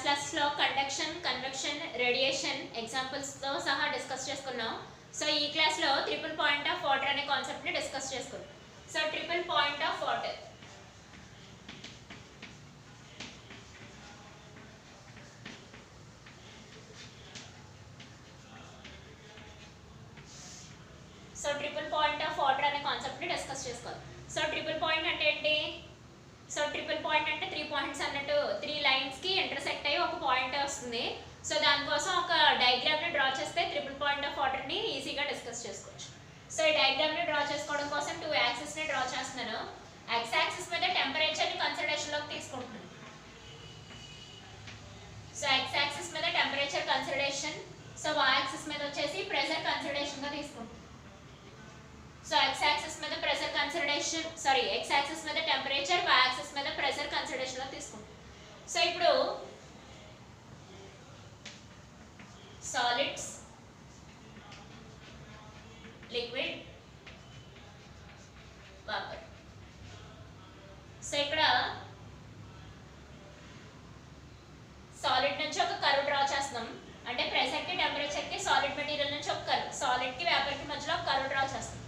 క్లాస్లో conduction, convection, radiation ఎగ్జాంపుల్స్తో సహా discuss చేసుకున్నాం. సో ఈ క్లాస్లో ట్రిపుల్ పాయింట్ ఆఫ్ వాటర్ అనే కాన్సెప్ట్ని డిస్కస్ చేసుకున్నాం. So triple point of water, so triple point of water అనే కాన్సెప్ట్ని డిస్కస్ చేసుకోవాలి. సో ట్రిపుల్ పాయింట్ అంటే ఏంటి? సో ట్రిపుల్ పాయింట్ అంటే 3 పాయింట్స్ అన్నట్టు 3 లైన్స్కి ఇంటర్సెక్ట్ అయ్యి ఒక పాయింట్ వస్తుంది. సో దానికోసం ఒక డయాగ్రామ్ని డ్రా చేస్తే ట్రిపుల్ పాయింట్ ఆఫ్ వాటర్ని ఈజీగా డిస్కస్ చేసుకోవచ్చు. సో ఈ డయాగ్రామ్ని డ్రా చేసుకోవడం కోసం 2 యాక్సిస్ని డ్రా చేస్తున్నాను. ఎక్స్ యాక్సిస్ మీద టెంపరేచర్ని కన్సిడరేషన్లోకి తీసుకుంటున్నాను. సో ఎక్స్ యాక్సిస్ మీద temperature consideration, so Y axis మీద వచ్చేసి ప్రెషర్ కన్సిడరేషన్గా తీసుకుంటాను. సో ఎక్స్ యాక్సిస్ మీద pressure consideration, sorry X axis మీద టెంపరేచర్, వై యాక్సిస్ మీద ప్రెషర్ కన్సిడరేషన్లో తీసుకుంటాం. సో ఇప్పుడు సాలిడ్స్, లిక్విడ్, వాటర్. సో ఇక్కడ సాలిడ్ నుంచి ఒక కర్వ్ డ్రా చేస్తున్నాం. అంటే ప్రెషర్కి టెంపరేచర్కి సాలిడ్ మెటీరియల్ నుంచి ఒక కర్వ్, సాలిడ్కి వేపర్కి మధ్యలో ఒక కర్వ్ డ్రా చేస్తాం.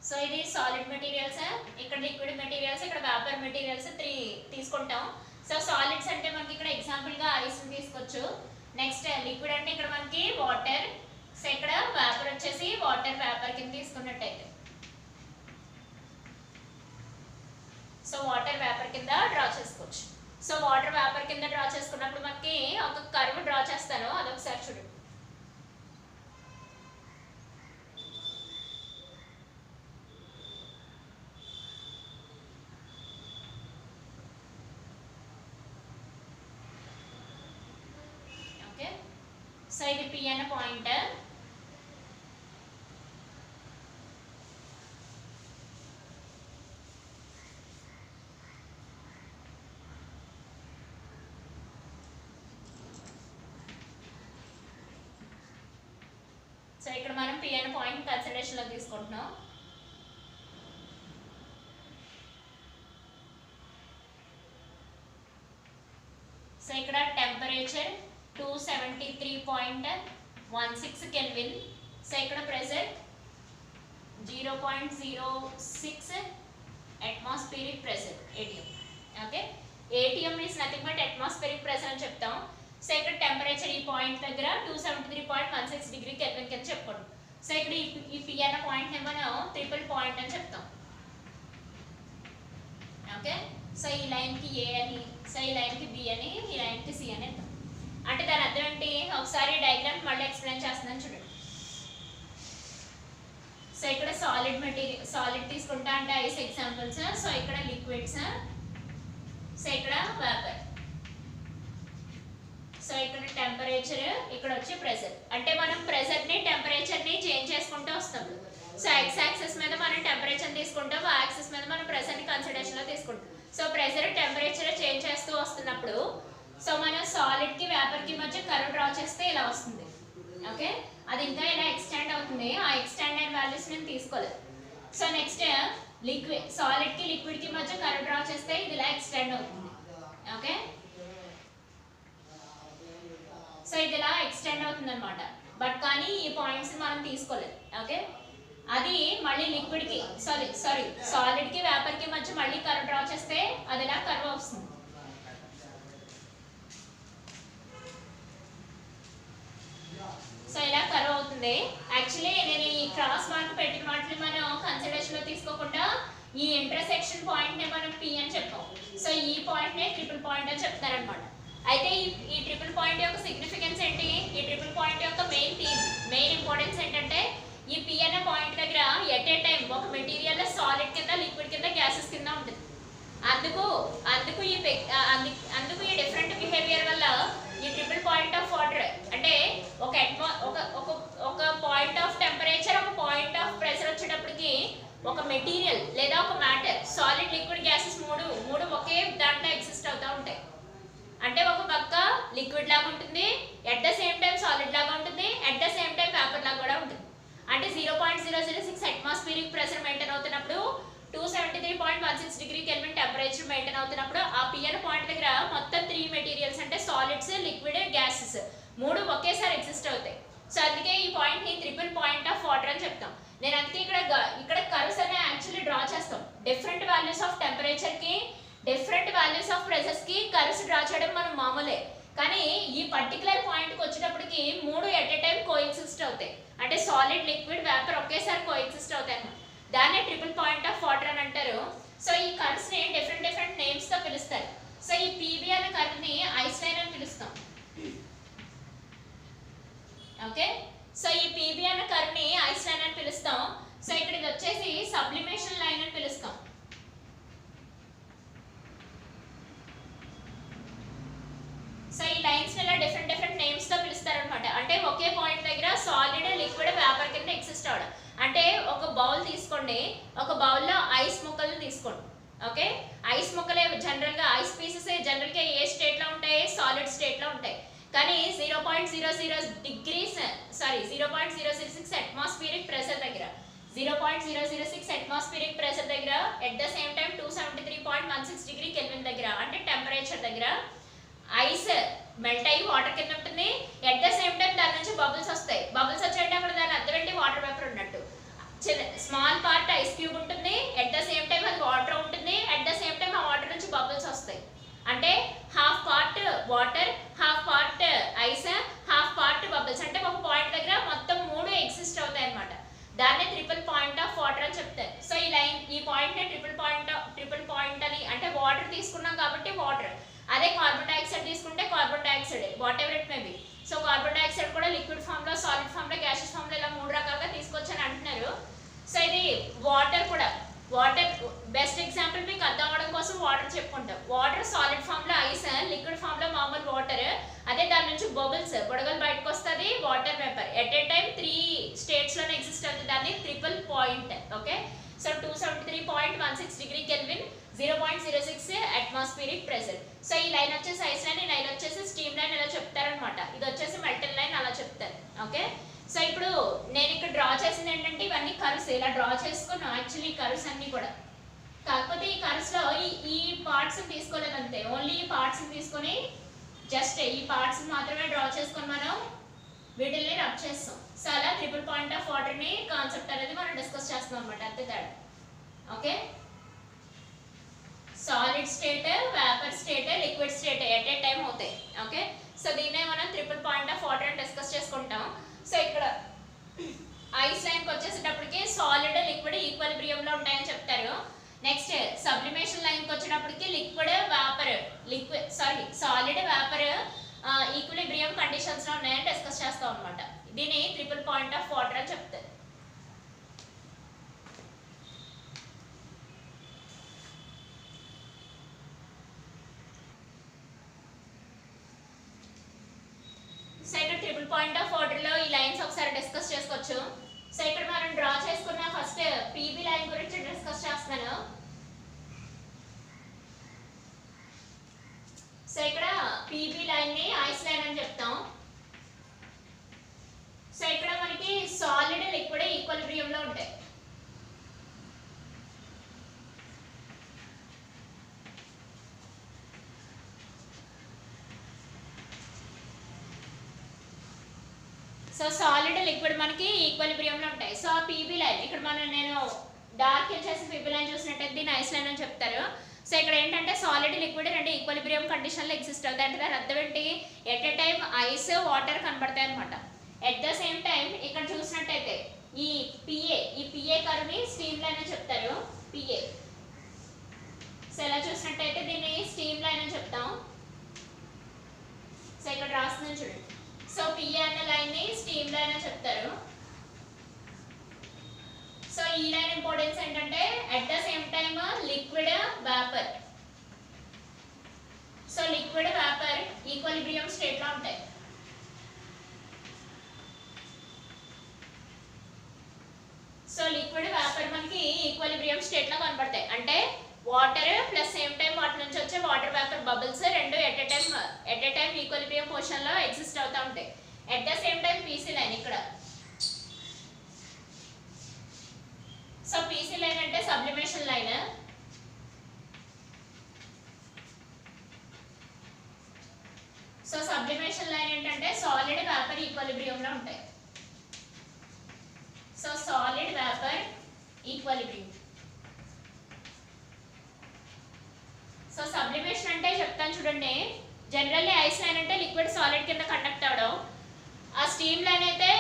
సో ఇది సాలిడ్ మెటీరియల్స్, ఇక్కడ లిక్విడ్ మెటీరియల్స్, ఇక్కడ వేపర్ మెటీరియల్స్ 3 తీసుకుంటాం. సో సాలిడ్స్ అంటే మనకి ఇక్కడ ఎగ్జాంపుల్గా ఐస్ తీసుకోవచ్చు. నెక్స్ట్ లిక్విడ్ అంటే ఇక్కడ మనకి వాటర్. సో ఇక్కడ వేపర్ వచ్చేసి వాటర్ వేపర్ కింద తీసుకున్నట్టయితే, సో వాటర్ వేపర్ కింద డ్రా చేసుకోవచ్చు. సో వాటర్ వేపర్ కింద డ్రా చేసుకున్నప్పుడు మనకి ఒక కర్వ్ డ్రా చేస్తాను, అదొకసారి చూడండి. సో ఇది P అనే పాయింట్. సో ఇక్కడ మనం P అనే పాయింట్ కన్సిడరేషన్లో తీసుకుంటున్నాం. సో ఇక్కడ టెంపరేచర్ 273.16 కెల్విన్. సో ఇక్కడ pressure 0.06 atmospheric pressure, ATM. Okay, ATM is nothing but atmospheric pressure అని చెప్తాం. సో ఇక్కడ టెంపరేచర్ ఈ పాయింట్ దగ్గర 273.16 డిగ్రీ కెల్విన్ కింద చెప్పుకోండి. సో ఇక్కడ ఈ P అన్న పాయింట్ మనం ట్రిపుల్ పాయింట్ అని చెప్తాం. ఓకే, సో ఈ లైన్కి A అని, సో ఈ లైన్కి B అని, ఈ లైన్కి C అని. అంటే దాని అర్థం ఏంటి? ఒకసారి డయాగ్రామ్ మళ్ళీ ఎక్స్ప్లెయిన్ చేస్తున్నాను చూడండి. సో ఇక్కడ సాలిడ్ మెటీరియల్, సాలిడ్ తీసుకుంటా అంటే ఐస్ ఎగ్జాంపుల్స్. సో ఇక్కడ లిక్విడ్స్, సో ఇక్కడ వేపర్. సో ఇక్కడ టెంపరేచర్, ఇక్కడ వచ్చి ప్రెషర్. అంటే మనం ప్రెషర్ని టెంపరేచర్ని చేంజ్ చేసుకుంటూ వస్తాం. సో ఎక్స్ యాక్సిస్ మీద మనం టెంపరేచర్ తీసుకుంటాం, వై యాక్సిస్ మీద మనం ప్రెషర్ని కన్సిడరేషన్లో తీసుకుంటాం. సో ప్రెషర్ టెంపరేచర్ చేంజ్ చేస్తూ వస్తున్నప్పుడు సో మనం సాలిడ్కి వేపర్కి మధ్య కర్వ్ డ్రా చేస్తే ఇలా వస్తుంది. ఓకే, అది ఇంకా ఇలా ఎక్స్టెండ్ అవుతుంది. ఆ ఎక్స్టెండ్ అయిన వాల్యూస్ నేను తీసుకోలేదు. సో నెక్స్ట్ లిక్విడ్, సాలిడ్కి లిక్విడ్కి మధ్య కర్వ్ డ్రా చేస్తే ఇది ఇలా ఎక్స్టెండ్ అవుతుంది. ఓకే, సో ఇది ఇలా ఎక్స్టెండ్ అవుతుంది అనమాట. బట్ కానీ ఈ పాయింట్స్ మనం తీసుకోలేదు. ఓకే, అది మళ్ళీ లిక్విడ్కి సారీ సాలిడ్కి వేపర్కి మధ్య మళ్ళీ కర్వ్ డ్రా చేస్తే అది ఇలా కర్వ్ వస్తుంది. సో ఇలా కర్వ్ అవుతుంది. యాక్చువల్లీ నేను ఈ క్రాస్ మార్క్ పెట్టిన వాటిని మనం కన్సిడరేషన్లో తీసుకోకుండా ఈ ఇంటర్సెక్షన్ పాయింట్ని మనం P అని చెప్పాం. సో ఈ పాయింట్నే ట్రిపుల్ పాయింట్ అని చెప్తారనమాట. అయితే ఈ ట్రిపుల్ పాయింట్ యొక్క సిగ్నిఫికెన్స్ ఏంటి? ఈ ట్రిపుల్ పాయింట్ యొక్క మెయిన్ ఇంపార్టెన్స్ ఏంటంటే ఈ P అనే పాయింట్ దగ్గర ఎట్ ఏ టైం ఒక మెటీరియల్ సాలిడ్ కింద, లిక్విడ్ కింద, గ్యాసెస్ కింద ఉంటుంది. అందుకు ఈ డిఫరెంట్ బిహేవియర్ వల్ల ఈ ట్రిపుల్ పాయింట్ ఆఫ్ వాటర్ అంటే ఒక ఒక ఒక ఒక పాయింట్ ఆఫ్ టెంపరేచర్ ఒక పాయింట్ ఆఫ్ ప్రెషర్ వచ్చేటప్పటికి ఒక మెటీరియల్ లేదా ఒక మ్యాటర్ సాలిడ్ లిక్విడ్ గ్యాసెస్ మూడు ఒకే దాంట్లో ఎగ్జిస్ట్ అవుతూ ఉంటాయి. అంటే ఒక పక్క లిక్విడ్ లాగా ఉంటుంది, at the same time solid లాగా ఉంటుంది, at the same time vapour లాగా కూడా ఉంటుంది. అంటే 0.006 అట్మాస్ఫియరిక్ ప్రెషర్ మెయింటైన్ అవుతున్నప్పుడు 273.16 డిగ్రీ కెల్విన్ టెంపరేచర్ మెయింటైన్ అవుతున్నప్పుడు ఆ పి అనే పాయింట్ దగ్గర మొత్తం 3 మెటీరియల్స్ అంటే సాలిడ్స్, లిక్విడ్, గ్యాసెస్ మూడు ఒకేసారి ఎగ్జిస్ట్ అవుతాయి. సో అందుకే ఈ పాయింట్ ని ట్రిపుల్ పాయింట్ ఆఫ్ వాటర్ అని చెప్తాం. నేను అందుకే ఇక్కడ కర్వ్స్ అనే యాక్చువల్లీ డ్రా చేస్తాం. డిఫరెంట్ వాల్యూస్ ఆఫ్ టెంపరేచర్ కి, డిఫరెంట్ వాల్యూస్ ఆఫ్ ప్రెషర్స్ కి కర్వ్స్ డ్రా చేయడం మనం మామూలే. కానీ ఈ పర్టికులర్ పాయింట్ కి వచ్చేటప్పటికి మూడు ఎట్ ఎ టైం కోఎగ్జిస్ట్ అవుతాయి. అంటే సాలిడ్, లిక్విడ్, వేపర్ ఒకేసారి కోఎగ్జిస్ట్ అవుతాయి అన్నమాట. దాన్నే ట్రిపుల్ పాయింట్ ఆఫ్ వాటర్ అని అంటారు. సో ఈ కర్వ్స్ ని డిఫరెంట్ నేమ్స్ తో పిలుస్తారు. సో ఈ పీబీ అనే కర్వ్ ని ఐస్ లైన్ అని పిలుస్తాం. ఓకే, సో ఈ పీబీ అనే కర్వ్ ని ఐస్ లైన్ అని పిలుస్తాం. సో ఇక్కడ ఇది వచ్చేసి సబ్లిమేషన్ లైన్ అని పిలుస్తాం. సో ఈ లైన్స్ ని ఇలా డిఫరెంట్ నేమ్స్ తో పిలుస్తారు అనమాట. అంటే ఒకే పాయింట్ దగ్గర సాలిడ్, లిక్విడ్, వేపర్ కింద ఎగ్జిస్ట్ అవడం. అంటే ఒక బౌల్ తీసుకోండి, ఒక బౌల్లో ఐస్ ముక్కలు తీసుకోండి. ఓకే, ఐస్ ముక్కలే జనరల్ గా ఐస్ పీసెస్ జనరల్ గా ఏ స్టేట్ లో ఉంటాయి? సాలిడ్ స్టేట్ లో ఉంటాయి. కానీ 0.006 అట్మాస్ఫియరిక్ ప్రెషర్ దగ్గర 0.006 అట్మాస్ఫియరిక్ ప్రెషర్ దగ్గర at the same time 273.16 degree kelvin దగ్గర అంటే టెంపరేచర్ దగ్గర ఐస్ మెల్ట్ అయ్యి వాటర్ కింద ఉంటుంది. ఎట్ ద సేమ్ టైం దాని నుంచి బబుల్స్ వస్తాయి. బబుల్స్ వచ్చేటప్పుడు అక్కడ దాని అర్థం ఏంటి? వాటర్ వేపర్ ఉన్నట్టు. స్మాల్ పార్ట్ ఐస్ క్యూబ్ ఉంటుంది, ఎట్ ద సేమ్ టైం అది వాటర్ ఉంటుంది, ఎట్ ద సేమ్ టైం ఆ వాటర్ నుంచి బబుల్స్ వస్తాయి. అంటే half part water, half part ice, half part bubbles. అంటే ఒక పాయింట్ దగ్గర మొత్తం మూడు ఎగ్జిస్ట్ అవుతాయి అన్నమాట. దాన్నే ట్రిపుల్ పాయింట్ ఆఫ్ వాటర్ అని చెప్తారు. సో ఈ పాయింట్ ని ట్రిపుల్ పాయింట్ అని, అంటే వాటర్ తీసుకున్నాం కాబట్టి వాటర్. అదే కార్బన్ డైఆక్సైడ్ తీసుకుంటే carbon dioxide, what ever it may be. So carbon dioxide కూడా లిక్విడ్ ఫామ్ లో, సాలిడ్ ఫామ్ లో, గ్యాసెస్ ఫామ్ లో ఇలా మూడు రకాలుగా తీసుకొచ్చని అంటున్నారు. సో ఇది వాటర్ కూడా, వాటర్ బెస్ట్ ఎగ్జాంపుల్ మీకు అర్థం అవడం కోసం వాటర్ చెప్పుకుంటాం. వాటర్ సాలిడ్ ఫామ్ లో ఐస్, లిక్విడ్ ఫామ్ లో మామూలు వాటర్. అదే దాని నుంచి బబుల్స్, బుడగలు బయటకు వస్తుంది, water vapour. At a time 3 states లోనే ఎగ్జిస్ట్ అవుతుంది. దాన్ని triple point. Okay, so 273.16 degree kelvin, 0.06 atmospheric pressure. So ఈ లైన్ వచ్చేసి ఐస్ లైన్, ఈ లైన్ వచ్చేసి స్టీమ్ లైన్ ఇలా చెప్తారనమాట. ఇది వచ్చేసి మెల్టన్ లైన్ అలా చెప్తారు. ఓకే, సో ఇప్పుడు నేను ఇక్కడ డ్రా చేసింది ఏంటంటే ఇవన్నీ కర్వ్స్ ఇలా డ్రా చేసుకున్నాం. యాక్చువల్లీ కర్వ్స్ అన్ని కూడా, కాకపోతే ఈ కర్వ్స్ లో ఈ పార్ట్స్ తీసుకోలేదు అంతే. ఓన్లీ ఈ పార్ట్స్ తీసుకొని జస్ట్ ఈ పార్ట్స్ మాత్రమే డ్రా చేసుకొని మనం వీటిల్ని రబ్ చేస్తాం. సో అలా ట్రిపుల్ పాయింట్ ఆఫ్ వాటర్ ని కాన్సెప్ట్ అనేది మనం డిస్కస్ చేస్తాం అనమాట. అంతే తేడా. Okay, solid state, vapour state, liquid state at a time అవుతాయి. ఓకే, సో దీన్నే మనం ట్రిపుల్ పాయింట్ ఆఫ్ వాటర్ అని డిస్కస్ చేసుకుంటాం. సో ఇక్కడ ఐస్ లైన్ కి వచ్చేసేటప్పటికి సాలిడ్, లిక్విడ్ ఈక్విలిబ్రియం లో ఉంటాయని చెప్తారు. నెక్స్ట్ సబ్లిమేషన్ లైన్ కి వచ్చేటప్పటికి సాలిడ్, వేపర్ ఈక్విలిబ్రియం కండిషన్స్ లో ఉన్నాయని డిస్కస్ చేస్తాం అనమాట. దీన్ని ట్రిపుల్ పాయింట్ ఆఫ్ వాటర్ అని చెప్తారు. సో ఇక్కడ ట్రిపుల్ పాయింట్ ఆఫ్ వాటర్ లో ఈ లైన్స్ ఒకసారి డిస్కస్ చేసుకోవచ్చు. సో ఇక్కడ మనం డ్రా చేసుకున్న ఫస్ట్ పీబీ లైన్ గురించి డిస్కస్ చేస్తున్నాను. సో ఇక్కడ పీబీ లైన్ ని ఐస్ లైన్ అని చెప్తాం. సో ఇక్కడ మనకి సాలిడ్, లిక్విడ్ ఈక్విలిబ్రియం లో ఉంటాయి. సో సాలిడ్, లిక్విడ్ మనకి ఈక్విలిబ్రియం లో ఉంటాయి. సో ఆ పీబీ లైన్ ఇక్కడ నేను డార్క్ చేసి పీబీ లైన్ చూసినట్టయితే దీన్ని ఐస్ లైన్ అని చెప్తారు. సో ఇక్కడ ఏంటంటే సాలిడ్, లిక్విడ్ రెండు ఈక్విలిబ్రియం కండిషన్ లో ఎగ్జిస్ట్ అవుతాయి. అంటే దాని అర్థం ఏంటి? At a time ice, water కనబడతాయి అనమాట. ఎట్ ద సేమ్ టైం ఇక్కడ చూసినట్టయితే ఈ పిఏ కర్వ్ ని స్టీమ్ లైన్ అని చెప్తారు. పిఏ. సో ఇలా చూసినట్టయితే దీన్ని స్టీమ్ లైన్ అని చెప్తాం. సో ఇక్కడ రాస్తున్నాను చూడండి. సో పిఏ అనే లైన్ ని స్టీమ్ లైన్ అని చెప్తారు. సో ఈ లైన్ ఇంపార్టెన్స్ ఏంటంటే at the same time liquid, vapour. So liquid, vapour equilibrium state లో ఉంటాయి. ఈక్విలిబ్రియం స్టేట్ లో కనబడతాయి. అంటే వాటర్ ప్లస్ సేమ్ టైం వాటి నుంచి వచ్చే వాటర్ వేపర్ బబుల్స్ రెండు at a time equilibrium position లో ఎగ్జిస్ట్ అవుతా ఉంటాయి. At the same time PC line ఇక్కడ. సో పీసీ లైన్ అంటే sublimation line. So sublimation line ఏంటంటే సాలిడ్ వేపర్ ఈక్విలిబ్రియం లో ఉంటాయి. So solid vapour equilibrium. So sublimation అంటే చెప్తాను చూడండి. జనరల్లీ ఐస్ లైన్ అంటే లిక్విడ్ సాలిడ్ కింద కండక్ట్ అవడం, ఆ స్టీమ్ లైన్ అయితే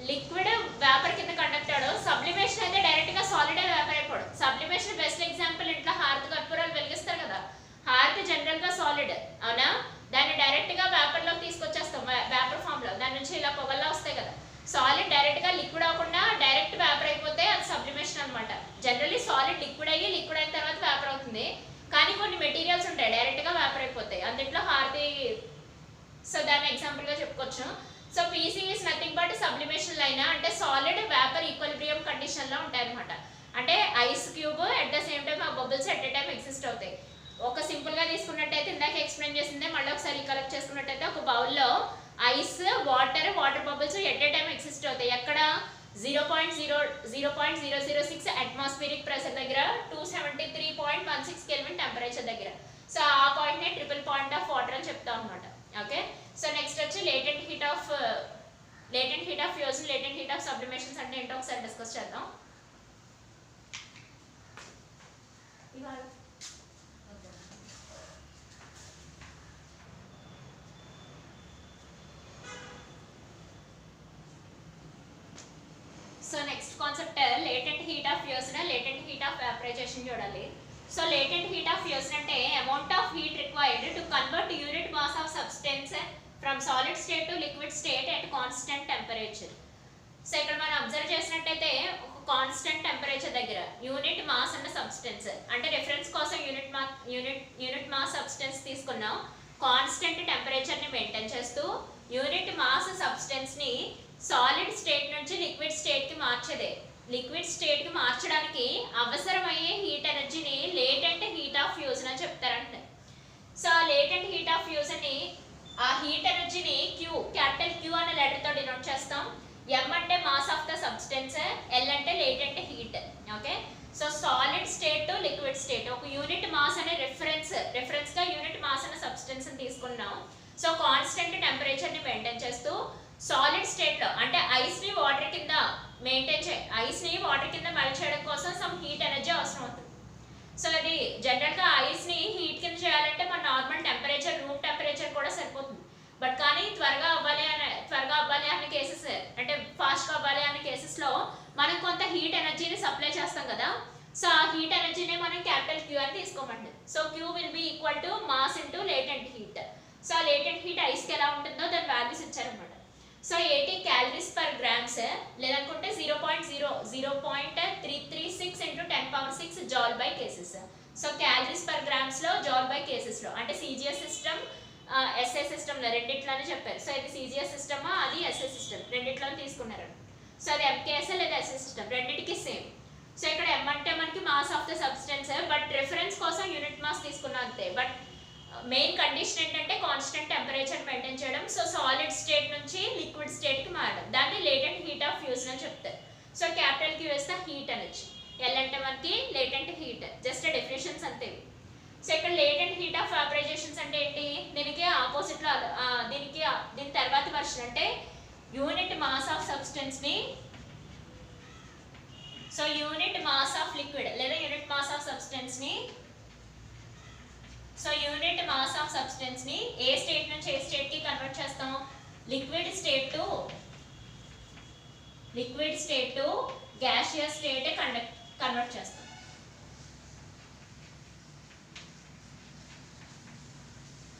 లిక్విడ్ వేపర్ కింద కండక్ట్ అవడం, సబ్లిమేషన్ అయితే డైరెక్ట్ గా సాలిడ్ వేపర్ అయిపోవడం. సబ్లిమేషన్ బెస్ట్ ఎగ్జాంపుల్ ఇంట్లో హారతి కర్పూరాలు వెలిగిస్తారు కదా, హారతి జనరల్ గా సాలిడ్ అవునా, దాన్ని డైరెక్ట్ గా వేపర్ లోకి తీసుకొచ్చేస్తాం వేపర్ ఫామ్ లో, దాని నుంచి ఇలా పొగల్లా వస్తాయి కదా. సాలిడ్ డైరెక్ట్ గా లిక్విడ్ అవ్వకుండా డైరెక్ట్ వేపర్ అయిపోతే అది సబ్లిమేషన్ అనమాట. జనరల్లీ సాలిడ్ లిక్విడ్ అయిన తర్వాత వేపర్ అవుతుంది, కానీ కొన్ని మెటీరియల్స్ ఉంటాయి డైరెక్ట్ గా వేపర్ అయిపోతాయి, అందులో హారతి. సో దాన్ని ఎగ్జాంపుల్ గా చెప్పుకోవచ్చు. So PC is nothing but sublimation line. అంటే సాలిడ్ వేపర్ ఈక్విలిబ్రియం కండిషన్ లో ఉంటాయి అనమాట. అంటే ice cube at the same time ఆ bubbles at a time exist అవుతాయి. ఒక సింపుల్ గా తీసుకున్నట్టయితే ఇందాక ఎక్స్ప్లెయిన్ చేసిందే మళ్ళీ ఒకసారి కలెక్ట్ చేసుకున్నట్టయితే ఒక బౌల్లో ice water bubbles at a time exist అవుతాయి. ఎక్కడ 0.006 అట్మాస్ఫియరిక్ ప్రెషర్ దగ్గర, 273.16 కెల్విన్ టెంపరేచర్ దగ్గర. సో ఆ పాయింట్ నే ట్రిపుల్ పాయింట్ ఆఫ్ వాటర్ అని చెప్తాం అన్నమాట. ఓకే. సో నెక్స్ట్ వచ్చి latent heat of fusion, latent heat of sublimations అంటే ఏంటో ఒకసారి డిస్కస్ చేద్దాం. So next concept latent heat of fusion, latent heat of vaporisation చూడాలి. So latent heat of fusion అంటే amount of heat required to convert unit mass of substance from solid state to liquid state at constant temperature. So ఇక్కడ మనం observe చేసినట్టయితే ఒక constant temperature దగ్గర unit mass అన్న substance, అంటే reference కోసం unit mass substance తీసుకున్నాం. కాన్స్టెంట్ టెంపరేచర్ ని మెయింటైన్ చేస్తూ యూనిట్ మాస్ సబ్స్టెన్స్ ని సాలిడ్ స్టేట్ నుంచి లిక్విడ్ స్టేట్ కి మార్చేదే. లిక్విడ్ స్టేట్ కి మార్చడానికి అవసరమయ్యే హీట్ ఎనర్జీని లేటెంట్ హీట్ ఆఫ్ ఫ్యూజన్ అని చెప్తారంటే. So latent heat of fusion ని, ఆ హీట్ ఎనర్జీని క్యాపిటల్ క్యూ అనే లెటర్ తో డినోట్ చేస్తాం. ఎం అంటే mass of the substance, L అంటే latent heat. Okay. So solid state to liquid state ఒక యూనిట్ మాస్ అనే రిఫరెన్స్ గా యూనిట్ మాస్ అనే సబ్స్టెన్స్ ని తీసుకున్నాం. సో కాన్స్టెంట్ టెంపరేచర్ ని మెయింటైన్ చేస్తూ సాలిడ్ స్టేట్ లో, అంటే ఐస్ ని వాటర్ కింద మెల్ట్ చేయడం కోసం సమ్ హీట్ ఎనర్జీ అవసరం అవుతుంది. సో అది జనరల్ గా ఐస్ ని హీట్ కింద చేయాలంటే మన నార్మల్ టెంపరేచర్, రూమ్ టెంపరేచర్ కూడా సరిపోతుంది. బట్ కానీ త్వరగా అవ్వాలి అనే కేసెస్, అంటే ఫాస్ట్ గా అవ్వాలి అనే కేసెస్ లో మనం కొంత హీట్ ఎనర్జీని సప్లై చేస్తాం కదా. సో ఆ హీట్ ఎనర్జీని మనం క్యాపిటల్ క్యూ అని తీసుకోమండి. So Q will be equal to mass into latent heat. So ఆ లేటెంట్ హీట్ ఐస్ కి ఎలా ఉంటుందో దాని వాల్యూస్ ఇచ్చారనమాట. సో 80 క్యాలరీస్ పర్ గ్రామ్స్, లేదనుకుంటే 0.336 into 10⁶ joule by cases. So calories per grams లో, జౌల్ బై కేసెస్ లో, అంటే సిజిఎస్ సిస్టమ్ ఎస్ఐ సిస్టమ్ లో రెండిట్లోనే చెప్పారు. సో ఇది సిజిఎస్ సిస్టమ్, అది ఎస్ఐ సిస్టమ్, రెండిట్లో తీసుకున్నారు. సో అది ఎంకేఎస్ లేదా ఎస్ఐ సిస్టమ్, రెండిటికి సేమ్. సో ఇక్కడ ఎం అంటే మనకి mass of the substance, but reference కోసం యూనిట్ మాస్ తీసుకున్నా అంతే. బట్ మెయిన్ కండిషన్ ఏంటంటే కాన్స్టెంట్ టెంపరేచర్ మెయింటైన్ చేయడం. సో సాలిడ్ స్టేట్ నుంచి లిక్విడ్ స్టేట్ కి మారడం, దాన్ని లేటెంట్ హీట్ ఆఫ్ ఫ్యూజన్ అని చెప్తారు. సో క్యాపిటల్ క్యూ వేస్తే హీట్ ఎనర్జీ, ఎల్ అంటే మనకి లేటెంట్ హీట్, జస్ట్ డెఫినేషన్స్ అంతే. సో ఇక్కడ లేటెంట్ హీట్ ఆఫ్ వేపరైజేషన్స్ అంటే ఏంటి, దీనికి ఆపోజిట్ లో దీని తర్వాత వర్షన్ అంటే యూనిట్ మాస్ ఆఫ్ సబ్స్టెన్స్ ని, so unit mass of liquid లేదా యూనిట్ మాస్ ఆఫ్ సబ్స్టెన్స్ ని, so unit mass of substance ని ఏ స్టేట్ నుంచి ఏ స్టేట్ కి కన్వర్ట్ చేస్తాం, liquid state to gaseous state convert చేస్తాం.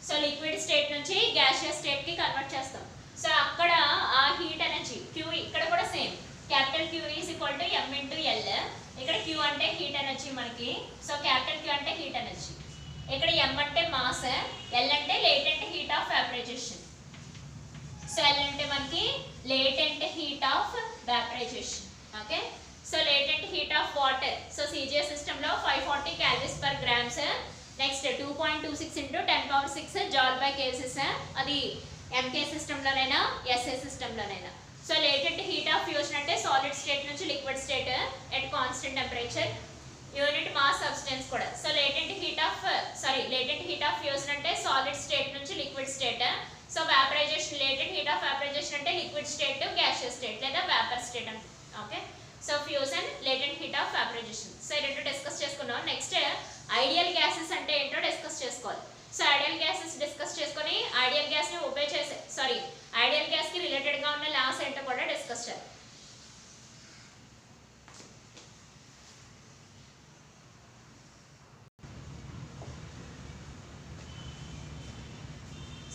సో లిక్విడ్ స్టేట్ నుంచి గ్యాసియస్ స్టేట్ కి కన్వర్ట్ చేస్తాం. సో అక్కడ ఆ హీట్ ఎనర్జీ క్యూ, ఇక్కడ కూడా same, capital Q is equal to M into L. ఇక్కడ క్యూ అంటే హీట్ ఎనర్జీ మనకి, సో క్యాపిటల్ క్యూ అంటే హీట్ ఎనర్జీ, ఇక్కడ ఎం అంటే మాస్, ఎల్ అంటే latent heat of vaporisation. So L అంటే మనకి latent heat of vaporisation. Okay. So latent heat of water, so CGS సిస్టంలో 540 calories per grams. Next 2.26 into 10⁶ joule by cases, అది MK సిస్టంలోనైనా SI సిస్టంలోనైనా. So latent heat of fusion అంటే solid state నుంచి liquid state at constant temperature, unit mass substance కూడా. So latent heat of fusion అంటే solid state నుంచి liquid state. So vaporisation, latent heat of vaporisation అంటే liquid state, gaseous state లేదా vapour state అంటే. Okay, so fusion, latent heat of vaporisation. So ఈ రెండు discuss చేసుకున్నాం. Next ideal gases అంటే ఏంటో డిస్కస్ చేసుకోవాలి. సో ఐడియల్ గ్యాసెస్ డిస్కస్ చేసుకొని ఐడియల్ గ్యాస్ ని ఒబే చేసే ఐడియల్ గ్యాస్ కి రిలేటెడ్ గా ఉన్న లాస్ ఏంటో కూడా డిస్కస్ చేయాలి.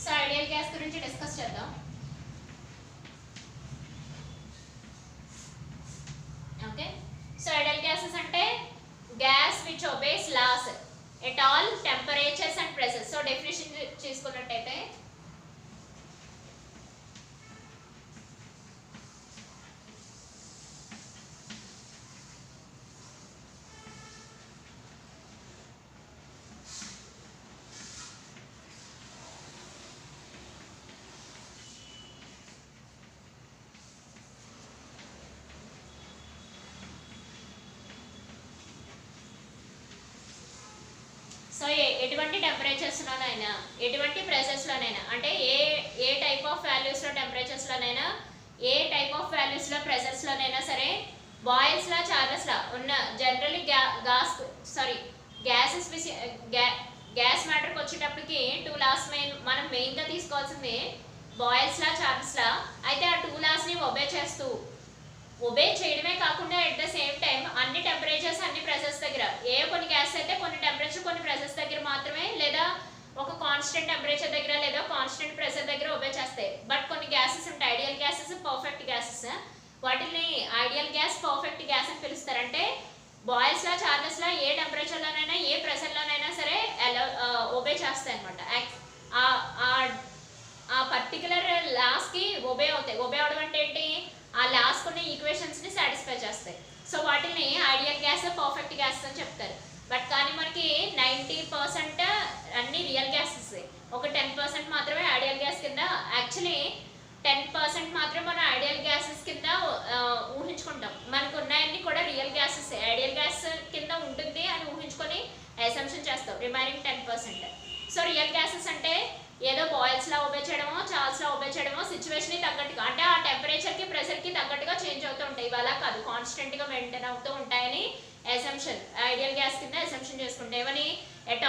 సో ఐడియల్ గ్యాస్ గురించి డిస్కస్ చేద్దాం. ఓకే, సో ఐడియల్ గ్యాసెస్ అంటే gas which obeys laws at all temperatures and pressures. So definition తీసుకున్నట్టయితే సో ఎటువంటి టెంపరేచర్స్లోనైనా, ఎటువంటి ప్రెషర్స్లోనైనా, అంటే ఏ టైప్ ఆఫ్ వాల్యూస్లో టెంపరేచర్స్లోనైనా, ఏ టైప్ ఆఫ్ వాల్యూస్లో ప్రెషర్స్లోనైనా సరే, బాయిల్స్లా చార్జెస్లా ఉన్న జనరల్లీ గ్యాస్ మ్యాటర్కి వచ్చేటప్పటికి 2 లాస్ మనం మెయిన్గా తీసుకోవాల్సింది బాయిల్స్లా చార్జెస్లా. అయితే ఆ 2 లాస్ని ఒబే చేయడమే కాకుండా ఎట్ ద సేమ్ టైం అన్ని టెంపరేచర్స్, అన్ని ప్రెషర్స్ దగ్గర, కొన్ని గ్యాస్ అయితే కొన్ని టెంపరేచర్ కొన్ని ప్రెషర్స్ దగ్గర మాత్రమే, లేదా ఒక కాన్స్టెంట్ టెంపరేచర్ దగ్గర లేదా కాన్స్టెంట్ ప్రెషర్ దగ్గర ఒబే చేస్తాయి. బట్ కొన్ని గ్యాసెస్ ఉంటాయి, ఐడియల్ గ్యాసెస్, పర్ఫెక్ట్ గ్యాసెస్. వాటిని ఐడియల్ గ్యాస్, పర్ఫెక్ట్ గ్యాస్ అని పిలుస్తారు. అంటే బాయిల్స్లా చార్జెస్లా ఏ టెంపరేచర్లోనైనా ఏ ప్రెషర్లోనైనా సరే ఒబే చేస్తాయి అనమాట. ఆ పర్టికులర్ లాస్కి ఒబే అవుతాయి. ఒబే అవడం అంటే ఏంటి, ఆ లాస్ట్ కొన్ని ఈక్వేషన్స్ని సాటిస్ఫై చేస్తాయి. సో వాటిని ఐడియల్ గ్యాస్, పర్ఫెక్ట్ గ్యాస్ అని చెప్తారు. బట్ కానీ మనకి 90% అన్ని రియల్ గ్యాసెస్, ఒక 10% మాత్రమే ఐడియల్ గ్యాస్ కింద, యాక్చువల్లీ 10% మాత్రమే మనం ఐడియల్ గ్యాసెస్ కింద ఊహించుకుంటాం. మనకు ఉన్నాయన్నీ కూడా రియల్ గ్యాసెస్, ఐడియల్ గ్యాస్ కింద ఉంటుంది అని ఊహించుకొని అసంప్షన్ చేస్తాం రిమైనింగ్ 10%. సో రియల్ గ్యాసెస్ అంటే ఏదో బాయిల్స్లా ఒబే చేయడమో, చార్ల్స్లా ఒబే చేయడమో, సిచ్యువేషన్కి తగ్గట్టుగా, అంటే ఆ టెంపరేచర్కి ప్రెషర్కి తగ్గట్టుగా చేంజ్ అవుతూ ఉంటాయి. ఇవాళ కాదు, కాన్స్టెంట్గా మెయింటైన్ అవుతూ ఉంటాయని అసంప్షన్, ఐడియల్ గ్యాస్ కింద అసంప్షన్ చేసుకుంటే. ఏమని, at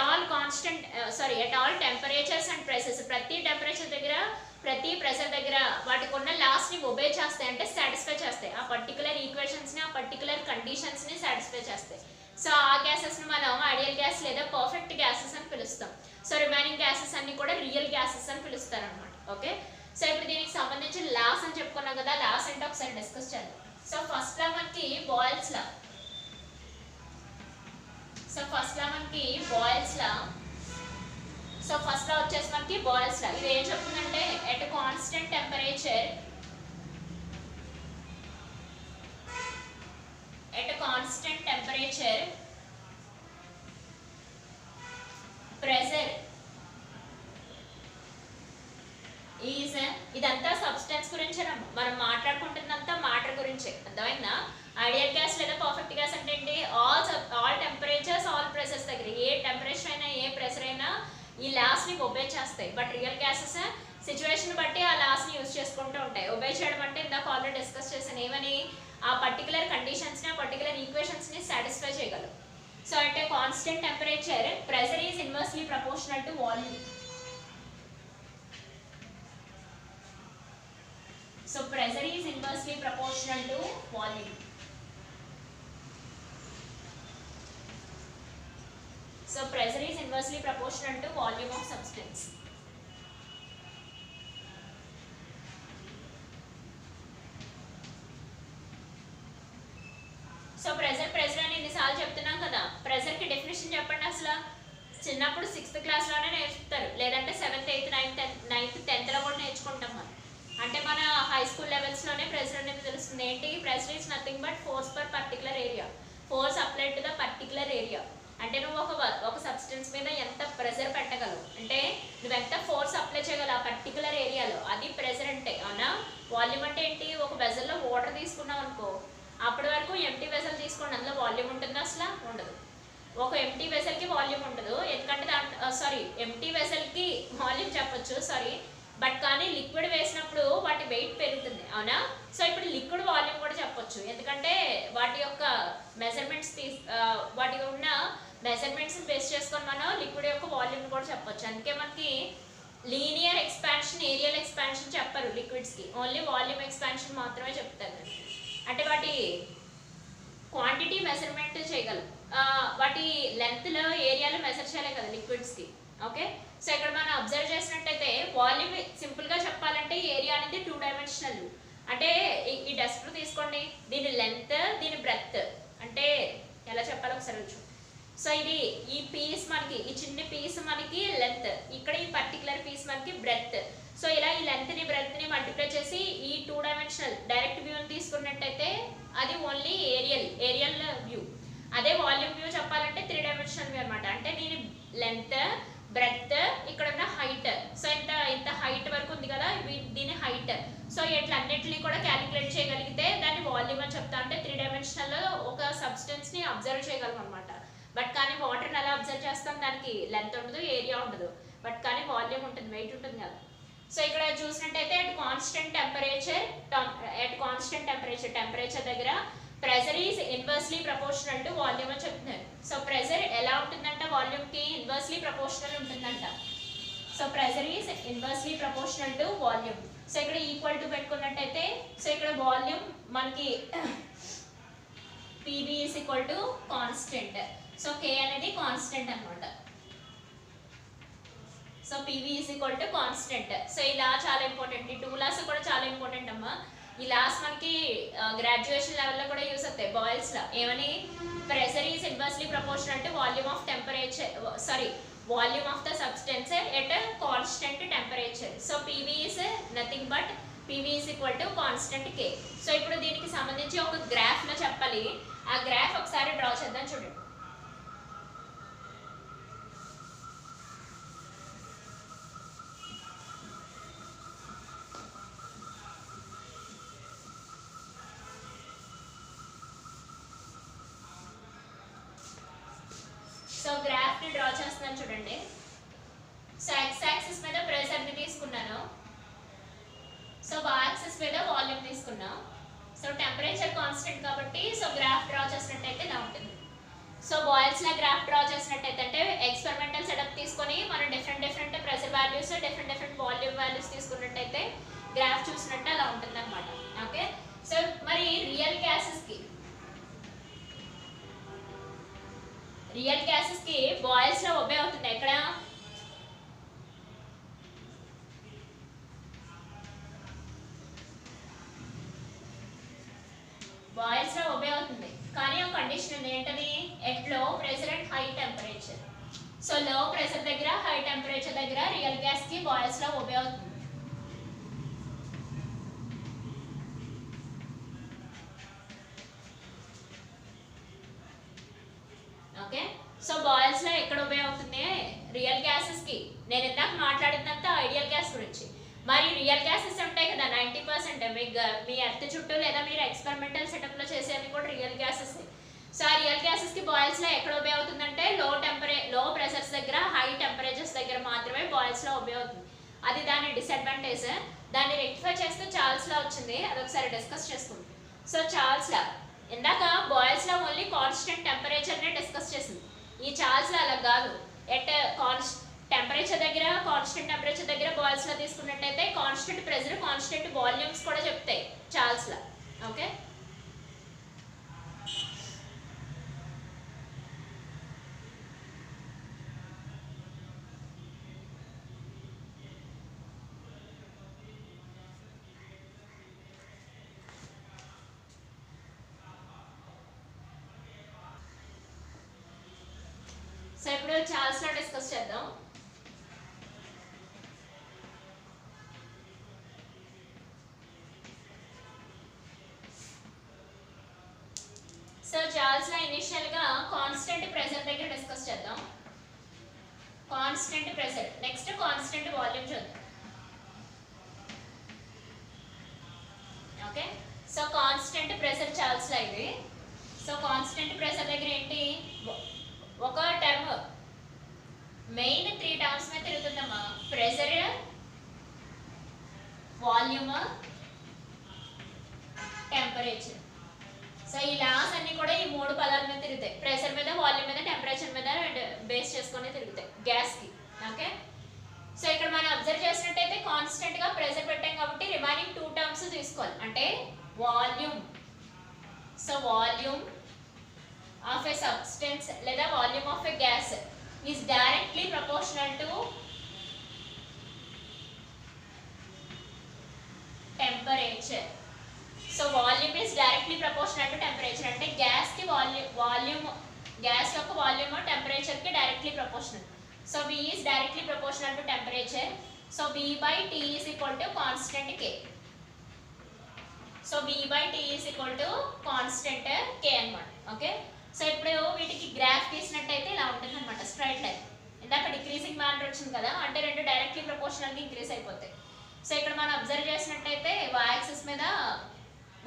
all temperatures and pressures, ప్రతి టెంపరేచర్ దగ్గర, ప్రతి ప్రెషర్ దగ్గర వాటికి ఉన్న లాస్ని ఒబే చేస్తాయి, అంటే సాటిస్ఫై చేస్తాయి. ఆ పర్టికులర్ ఈక్వేషన్స్ని, ఆ పర్టికులర్ కండిషన్స్ని సాటిస్ఫై చేస్తాయి. సో ఆ గ్యాసెస్ని మనం ఐడియల్ గ్యాస్ లేదా పర్ఫెక్ట్ గ్యాసెస్ అని పిలుస్తాం. సో రిమైనింగ్ గ్యాసెస్ అన్ని కూడా రియల్ గ్యాసెస్ అని పిలుస్తారు అనమాట. ఓకే, సో ఇప్పుడు దీనికి సంబంధించిన లాస్ అని చెప్పుకున్నాం కదా, లాస్ అంటే ఒకసారి డిస్కస్ చేద్దాం. సో ఫస్ట్ లా మనకి బాయిల్స్ లా, సో ఫస్ట్ లా వచ్చేసి మనకి బాయిల్స్ లా. ఇది ఏం చెప్తుందంటే at constant temperature, pressure is, ఇదంతా సబ్స్టెన్స్ గురించి మనం మాట్లాడుకుంటున్నంతా మ్యాటర్ గురించి, అర్థమైందా? ఐడియల్ గ్యాస్ లేదా పర్ఫెక్ట్ గ్యాస్ అంటే ఏంటి, ఆల్ టెంపరేచర్స్, ఆల్ ప్రెషర్స్ దగ్గర ఏ టెంపరేచర్ అయినా ఏ ప్రెషర్ అయినా ఈ లాస్ని ఒబే చేస్తాయి. బట్ రియల్ గ్యాసెస్ సిచ్యువేషన్ బట్టి ఆ లాస్ని యూజ్ చేసుకుంటూ ఉంటాయి. ఒబే చేయడం అంటే ఇందాక ఆల్రెడీ డిస్కస్ చేశాను, ఏమని, ఆ పర్టికులర్ కండిషన్స్ని, ఆ పర్టికులర్ ఈక్వేషన్స్ని సాటిస్ఫై చేయగలరు. సో అంటే constant temperature, pressure is inversely proportional to volume. So pressure is inversely proportional to volume. So pressure is inversely proportional to volume of substance. So pressure అని ఎన్నిసార్లు చెప్తున్నాం కదా. ప్రెషర్కి డెఫినేషన్ చెప్పండి. అసలు చిన్నప్పుడు 6th క్లాస్లోనే నేర్చుకుంటారు, లేదంటే 7th, 8th, 9th, 10thలో కూడా నేర్చుకుంటాం మనం. అంటే మన హై స్కూల్ లెవెల్స్లోనే ప్రెషర్ అనేది తెలుస్తుంది. ఏంటి, pressure is nothing but force per particular చేయగల ఆ పర్టికులర్ ఏరియాలో, అది ప్రెజర్ అంటే. అవునా? వాల్యూమ్ అంటే ఏంటి? ఒక వెజల్లో వాటర్ తీసుకున్నాం అనుకో, అప్పటి వరకు ఎంటీ వెజల్ తీసుకోండి, అందులో వాల్యూమ్ ఉంటుందా? అసలు ఉండదు. ఒక ఎంటీ వెజల్కి వాల్యూమ్ ఉండదు, ఎందుకంటే ఎంటీ వెజల్కి వాల్యూమ్ చెప్పొచ్చు, బట్ కానీ లిక్విడ్ వేసినప్పుడు వాటి వెయిట్ పెరుగుతుంది. అవునా? సో ఇప్పుడు లిక్విడ్ వాల్యూమ్ కూడా చెప్పొచ్చు, ఎందుకంటే వాటి యొక్క మెజర్మెంట్స్ వాటి ఉన్న మెజర్మెంట్స్ బేస్ చేసుకొని మనం లిక్విడ్ యొక్క వాల్యూమ్ కూడా చెప్పొచ్చు. అందుకే మనకి లీనియర్ ఎక్స్పాన్షన్, ఏరియల్ ఎక్స్పాన్షన్ చెప్పరు లిక్విడ్స్కి, ఓన్లీ వాల్యూమ్ ఎక్స్పాన్షన్ మాత్రమే చెప్తారు. అంటే వాటి క్వాంటిటీ మెజర్మెంట్ చేయగలం, వాటి లెంత్లో ఏరియాలో మెజర్ చేయలే కదా లిక్విడ్స్కి. ఓకే, సో ఇక్కడ మనం అబ్జర్వ్ చేసినట్టయితే వాల్యూమ్ సింపుల్గా చెప్పాలంటే ఏరియా అనేది 2 డైమెన్షనల్. అంటే ఈ డస్టర్ తీసుకోండి, దీని లెంత్, దీని బ్రెత్. అంటే ఎలా చెప్పాలో ఒకసారి చూడండి. సో ఇది ఈ పీస్ మనకి, ఈ చిన్న పీస్ మనకి లెంత్, ఇక్కడ ఈ పర్టికులర్ పీస్ మనకి బ్రెత్. సో ఇలా ఈ లెంత్ని బ్రెత్ని మల్టిప్లై చేసి ఈ 2 డైమెన్షనల్ డైరెక్ట్ వ్యూని తీసుకున్నట్టయితే అది ఓన్లీ ఏరియల్ వ్యూ. అదే వాల్యూమ్ వ్యూ చెప్పాలంటే 3 డైమెన్షనల్ వ్యూ అనమాట. అంటే దీని లెంత్, బ్రెత్, ఇక్కడ ఉన్న హైట్. సో ఇంత హైట్ వరకు ఉంది కదా, దీని హైట్. సో ఇట్లా అన్నిటిని కూడా క్యాలిక్యులేట్ చేయగలిగితే దాన్ని వాల్యూమ్ అని చెప్తా. అంటే 3 డైమెన్షనల్లో ఒక సబ్స్టెన్స్ని అబ్జర్వ్ చేయగలం అనమాట. బట్ కానీ వాటర్ని ఎలా అబ్జర్వ్ చేస్తాం? దానికి లెంత్ ఉండదు, ఏరియా ఉండదు, బట్ కానీ వాల్యూమ్ ఉంటుంది, వెయిట్ ఉంటుంది కదా. సో ఇక్కడ చూసినట్టయితే అట్ కాన్స్టెంట్ టెంపరేచర్ దగ్గర pressure is inversely proportional to volume అని చెప్తున్నారు. సో ప్రెజర్ ఎలా ఉంటుందంట? వాల్యూమ్కి ఇన్వర్స్లీ ప్రపోర్షనల్ ఉంటుందంట. So pressure is inversely proportional to volume. So ఇక్కడ ఈక్వల్ టు పెట్టుకున్నట్టయితే, సో ఇక్కడ వాల్యూమ్ మనకి PV is equal to constant. So K అనేది కాన్స్టెంట్ అనమాట. So PV is equal to constant. So ఈ లా చాలా ఇంపార్టెంట్, ఈ 2 లాస్ కూడా చాలా ఇంపార్టెంట్ అమ్మా. ఈ లాస్ మనకి గ్రాడ్యుయేషన్ లెవెల్లో కూడా యూస్ అవుతాయి, బాయిల్స్ లా. ఏమని? Pressure is inversely proportional to volume of the substance at constant temperature. So PV is nothing but PV is equal to constant K. So ఇప్పుడు దీనికి సంబంధించి ఒక గ్రాఫ్లో చెప్పాలి. ఆ గ్రాఫ్ ఒకసారి డ్రా చేద్దాం, చూడండి. సో గ్రాఫ్ని డ్రా చేస్తున్నాను చూడండి. సో ఎక్స్ యాక్సిస్ మీద ప్రెషర్ని తీసుకున్నాను, సో వై యాక్సిస్ మీద వాల్యూమ్ తీసుకున్నాం. సో టెంపరేచర్ కాన్స్టెంట్ కాబట్టి సో గ్రాఫ్ డ్రా చేసినట్టయితే ఇలా ఉంటుంది. సో బాయిల్స్లో గ్రాఫ్ డ్రా చేసినట్టయితే, అంటే ఎక్స్పెరిమెంటల్ సెటప్ తీసుకొని మనం different pressure values, different volume values తీసుకున్నట్టయితే గ్రాఫ్ చూసినట్టు అలా ఉంటుంది అనమాట. ఓకే, సో మరి రియల్ గ్యాసెస్కి బాయిల్స్లో ఒబే అవుతుంది. ఎక్కడ? బాయిల్స్లో ఒబే అవుతుంది, కానీ ఒక కండిషన్ ఉంది. ఏంటది? ఎట్ లో pressure and high temperature. So లో ప్రెషర్ దగ్గర, హై టెంపరేచర్ దగ్గర రియల్ గ్యాస్కి బాయిల్స్లో ఒబే అవుతుంది. ఓకే, సో బాయిల్స్లో ఎక్కడ ఒబే అవుతుంది? రియల్ గ్యాసెస్కి. నేను ఇందాక మాట్లాడినంత ఐడియల్ గ్యాస్ గురించి. మరి రియల్ గ్యాసెస్ ఉంటాయి కదా 90%, మీ ఎర్త్ చుట్టూ లేదా మీరు ఎక్స్పెరిమెంటల్ సెటప్లో చేసేవి కూడా రియల్ గ్యాసెస్. సో ఆ రియల్ గ్యాసెస్కి బాయిల్స్లో ఎక్కడ ఒబే అవుతుందంటే లో ప్రెషర్స్ దగ్గర, హై టెంపరేచర్స్ దగ్గర మాత్రమే బాయిల్స్లో ఒబే అవుతుంది. అది దాని డిసడ్వాంటేజ్. దాన్ని రెక్టిఫై చేస్తూ చార్ల్స్లా వచ్చింది, అదొకసారి డిస్కస్ చేసుకుంటాం. సో చార్ల్స్లా ఇందాక బాయిల్స్లో ఓన్లీ కాన్స్టెంట్ టెంపరేచర్నే డిస్కస్ చేసింది. ఈ చార్ల్స్లా అలా కాదు, ఎట్ టెంపరేచర్ దగ్గర, కాన్స్టెంట్ టెంపరేచర్ దగ్గర బాయిల్స్లో తీసుకున్నట్టయితే కాన్స్టెంట్ ప్రెషర్, కాన్స్టెంట్ వాల్యూమ్స్ కూడా చెప్తాయి చార్ల్స్లా. ఓకే, సో ఇప్పుడు చార్ల్స్లో డిస్కస్ చేద్దాం. సో చార్ల్స్లో ఇనిషియల్గా కాన్స్టెంట్ ప్రెషర్ దగ్గర డిస్కస్ చేద్దాం. Constant pressure, next constant volume చూద్దాం. సో కాన్స్టెంట్ ప్రెషర్ చార్ట్స్లో ఇది. సో కాన్స్టెంట్ ప్రెషర్ దగ్గర ఏంటి, ఒక టర్మ్ మెయిన్ 3 టర్మ్స్ మీద తిరుగుతుందమ్మా. Pressure, volume, temperature. సో ఈ లాస్ అన్ని కూడా ఈ 3 పదాల మీద తిరుగుతాయి. ప్రెషర్ మీద, వాల్యూమ్ మీద, టెంపరేచర్ మీద బేస్ చేసుకొని తిరుగుతాయి గ్యాస్ కి. ఓకే, సో ఇక్కడ మనం అబ్జర్వ్ చేసినట్టయితే కాన్స్టెంట్ గా ప్రెషర్ పెట్టాం కాబట్టి రిమైనింగ్ 2 టర్మ్స్ తీసుకోవాలి. అంటే volume, so volume of a substance లేదా volume of a gas is directly proportional to temperature. So volume is directly proportional to temperature. అంటే గ్యాస్ కి వాల్యూమ్ గ్యాస్ యొక్క వాల్యూమ్ టెంపరేచర్ కి directly proportional. So V is directly proportional to temperature. So V by T is equal to constant K. So V by T is equal to constant K అన్నమాట. Okay, so ఇప్పుడు వీటికి graph తీసినట్టయితే ఇలా ఉంటుంది అనమాట, straight line. ఇందాక decreasing manner వచ్చింది కదా, అంటే రెండు డైరెక్ట్లీ ప్రపోర్షనల్ గా ఇంక్రీజ్ అయిపోతాయి. సో ఇక్కడ మనం అబ్జర్వ్ చేసినట్టయితే y యాక్సిస్ మీద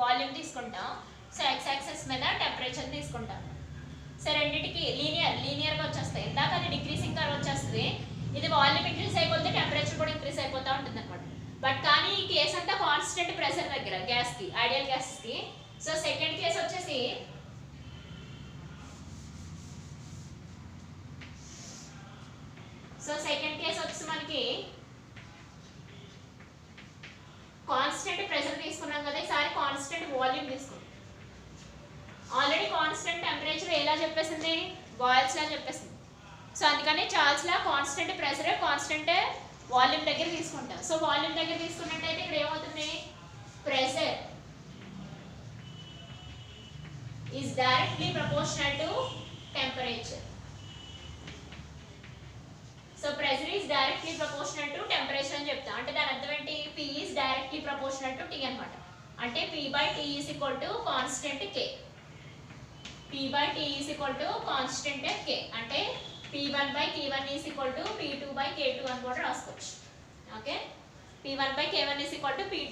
వాల్యూమ్ తీసుకుంటాం, సో x యాక్సిస్ మీద టెంపరేచర్ తీసుకుంటాం. సో రెండింటికి లీనియర్ గా వచ్చేస్తాయి. ఇందాక అది డిక్రీజింగ్ కర్వ్ వచ్చేస్తుంది, ఇది వాల్యూమ్ ఇంక్రీజ్ అయిపోతే టెంపరేచర్ కూడా ఇంక్రీజ్ అయిపోతూ ఉంటుంది అనమాట. బట్ కానీ ఈ కేసు అంతా కాన్స్టెంట్ ప్రెషర్ దగ్గర గ్యాస్ కి, ఐడియల్ గ్యాసెస్ కి. సో సెకండ్ కేసు వచ్చేసి మనకి కాన్స్టెంట్ ప్రెషర్ తీసుకున్నాం కదా, ఈసారి కాన్స్టెంట్ వాల్యూమ్ తీసుకున్నాం. ఆల్రెడీ కాన్స్టెంట్ టెంపరేచర్ ఎలా చెప్పేసింది, బాయిల్స్ లా చెప్పేసింది. సో అందుకని చార్ల్స్ లా కాన్స్టెంట్ ప్రెషర్, కాన్స్టెంట్ వాల్యూమ్ దగ్గర తీసుకుంటాం. సో వాల్యూమ్ దగ్గర తీసుకున్నట్టయితే ఇక్కడ ఏమవుతుంది, pressure is directly proportional to temperature. So pressure is directly proportional to temperature అని చెప్తాం. అంటే దాని అర్థం ఏంటి, P is directly proportional to T అనమాట. అంటే P by T is equal to constant K. P by T is equal to constant K. అంటే P1 by K1 is equal to P2 by K2 అని కూడా రాసుకోవచ్చు. Okay, P1 by K1 is equal to P1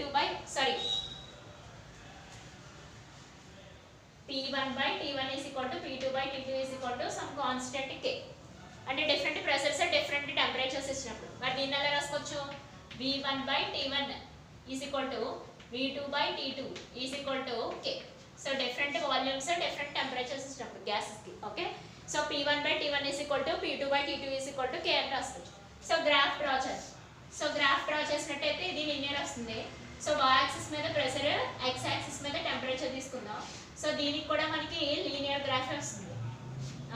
by T1 is equal to P2 by T2 is equal to some constant K. అంటే different pressures, different temperatures ఇచ్చినప్పుడు మరి దీన్ని ఎలా రాసుకోవచ్చు, V1 by T1 is equal to V2 by T2 is equal to K. So different volumes, different temperatures ఇచ్చినప్పుడు gases కి. Okay, so P1 by T1 is equal to P2 by T2 is equal to K అని రాసుకోవచ్చు. So graph draw చేస్తాం. So graph draw చేసినట్టయితే ఇది linear వస్తుంది. So y axis మీద pressure, x axis మీద టెంపరేచర్ తీసుకుందాం. సో దీనికి కూడా మనకి లీనియర్ గ్రాఫ్ వస్తుంది.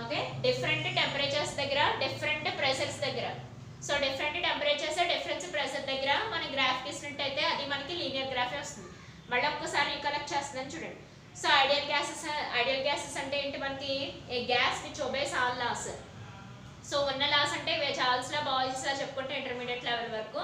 ఓకే, డిఫరెంట్ టెంపరేచర్స్ దగ్గర, డిఫరెంట్ ప్రెషర్స్ దగ్గర, so different temperatures, different pressure దగ్గర మన గ్రాఫ్ తీసినట్టయితే అది మనకి లీనియర్ గ్రాఫ్ వస్తుంది. మళ్ళీ ఒక్కసారి రికలెక్ట్ చేస్తుందని చూడండి. సో ఐడియల్ గ్యాసెస్ అంటే ఏంటి, మనకి a gas which obeys all laws. So ఉన్న లాస్ అంటే చార్ల్స్ లా, బాయిల్స్ లా చెప్పుకుంటే ఇంటర్మీడియట్ లెవెల్ వరకు.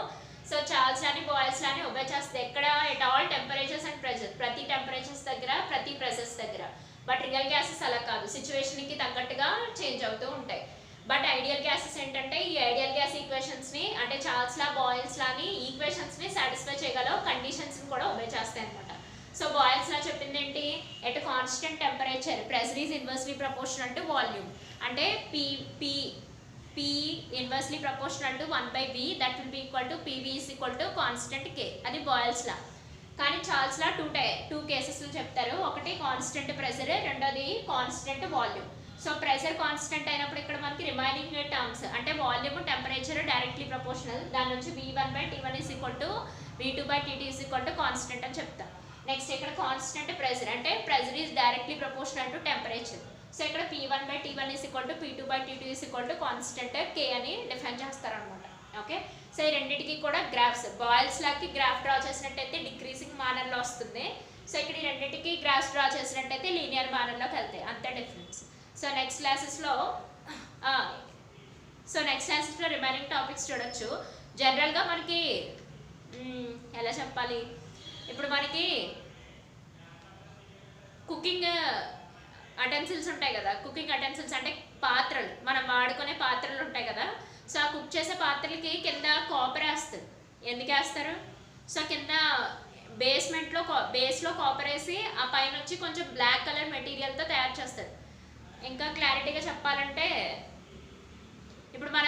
సో చార్ల్స్ లాని, బాయిల్స్ లాని ఒబే చేస్తే ఎక్కడ, at all temperatures and pressure, ప్రతి టెంపరేచర్స్ దగ్గర, ప్రతి ప్రెషర్స్ దగ్గర. బట్ రియల్ గ్యాసెస్ అలా కాదు, సిచ్యువేషన్ కి తగ్గట్టుగా చేంజ్ అవుతూ ఉంటాయి. బట్ ఐడియల్ గ్యాసెస్ ఏంటంటే ఈ ఐడియల్ గ్యాస్ ఈక్వేషన్స్ ని, అంటే చార్ల్స్ లా, బాయిల్స్ లాని ఈక్వేషన్స్ ని సాటిస్ఫై చేయగలవు, కండిషన్స్ ని కూడా ఒబే చేస్తాయి అనమాట. సో బాయిల్స్ లా చెప్పింది ఏంటి, at constant temperature pressure is inversely proportional to volume. అంటే P inversely proportional to 1 by V, that will be equal to PV is equal to constant K. అది boils లా. కానీ Charles లా two కేసెస్లో చెప్తారు. ఒకటి constant pressure, రెండోది constant volume. So pressure constant అయినప్పుడు ఇక్కడ మనకి రిమైనింగ్ టర్మ్స్ అంటే వాల్యూమ్, టెంపరేచర్ డైరెక్ట్లీ ప్రపోర్షనల్, దాని నుంచి V1 by T1 is equal to V2 by T2 is equal to constant అని చెప్తాం. నెక్స్ట్ ఇక్కడ కాన్స్టెంట్ ప్రెషర్ అంటే pressure is directly proportional to temperature. So ఇక్కడ P1 by T1 is equal to P2 by T2 is equal to constant K అని define చేస్తారనమాట. Okay, so ఈ రెండింటికి కూడా గ్రాఫ్స్, బాయిల్స్ లాకి గ్రాఫ్ డ్రా చేసినట్టయితే డిక్రీజింగ్ మేనర్లో వస్తుంది. సో ఇక్కడ ఈ రెండింటికి గ్రాఫ్స్ డ్రా చేసినట్టయితే లీనియర్ మేనర్లోకి వెళ్తాయి, అంతే డిఫరెన్స్. సో నెక్స్ట్ క్లాసెస్లో రిమైనింగ్ టాపిక్స్ చూడొచ్చు. జనరల్గా మనకి ఎలా చెప్పాలి, ఇప్పుడు మనకి కుకింగ్ అటెన్సిల్స్ ఉంటాయి కదా, కుకింగ్ అటెన్సిల్స్ అంటే పాత్రలు, మనం వాడుకునే పాత్రలు ఉంటాయి కదా. సో ఆ కుక్ చేసే పాత్రలకి కింద కాపర్ వేస్తారు. ఎందుకు వేస్తారు, సో కింద బేస్లో కాపర్ వేసి ఆ పైన వచ్చి కొంచెం బ్లాక్ కలర్ మెటీరియల్తో తయారు చేస్తారు. ఇంకా క్లారిటీగా చెప్పాలంటే ఇప్పుడు మన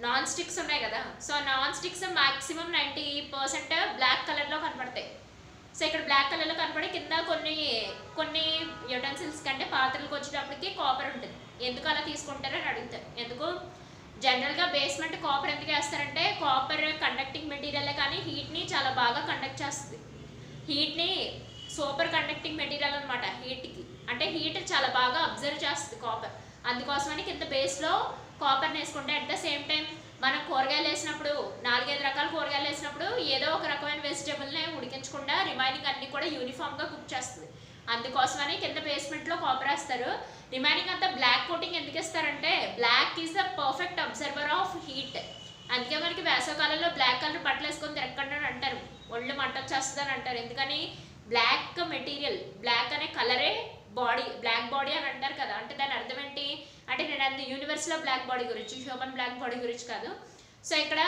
నాన్ స్టిక్స్ ఉన్నాయి కదా, so non sticks maximum 90% black కలర్లో కనపడతాయి. సో ఇక్కడ బ్లాక్ కలర్లో కనపడి కింద కొన్ని యుటెన్సిల్స్ కంటే పాత్రలకు వచ్చేటప్పటికి కాపర్ ఉంటుంది. ఎందుకు అలా తీసుకుంటారని అడుగుతారు. ఎందుకు జనరల్గా బేస్మెంట్ కాపర్ ఎందుకు వేస్తారంటే కాపర్ కండక్టింగ్ మెటీరియల్ కానీ హీట్ని చాలా బాగా కండక్ట్ చేస్తుంది. హీట్ని సూపర్ కండక్టింగ్ మెటీరియల్ అనమాట. హీట్కి అంటే హీట్ చాలా బాగా అబ్జర్వ్ చేస్తుంది కాపర్. అందుకోసమని కింద బేస్లో కాపర్ని వేసుకుంటే అట్ ద సేమ్ టైం మనం కూరగాయలు వేసినప్పుడు 4-5 రకాల కూరగాయలు వేసినప్పుడు ఏదో ఒక రకమైన వెజిటేబుల్ని ఉడికించకుండా రిమైనింగ్ అన్ని కూడా యూనిఫామ్గా కుక్ చేస్తుంది. అందుకోసమని కింద బేస్మెంట్లో కాపర్ వేస్తారు. రిమైనింగ్ అంతా బ్లాక్ కోటింగ్ ఎందుకు ఇస్తారంటే black is the perfect absorber of heat. అందుకే మనకి వేసవకాలంలో బ్లాక్ కలర్ బట్టలు వేసుకొని తిరగకండి అని అంటారు, ఒళ్ళు మంట వచ్చేస్తుంది అని అంటారు. ఎందుకని బ్లాక్ మెటీరియల్, బ్లాక్ అనే కలరే బాడీ, బ్లాక్ బాడీ అని అంటారు కదా. అంటే దాని అర్థం ఏంటి అంటే నేను అది యూనివర్స్లో బ్లాక్ బాడీ గురించి, హ్యూమన్ బ్లాక్ బాడీ గురించి కాదు. సో ఇక్కడ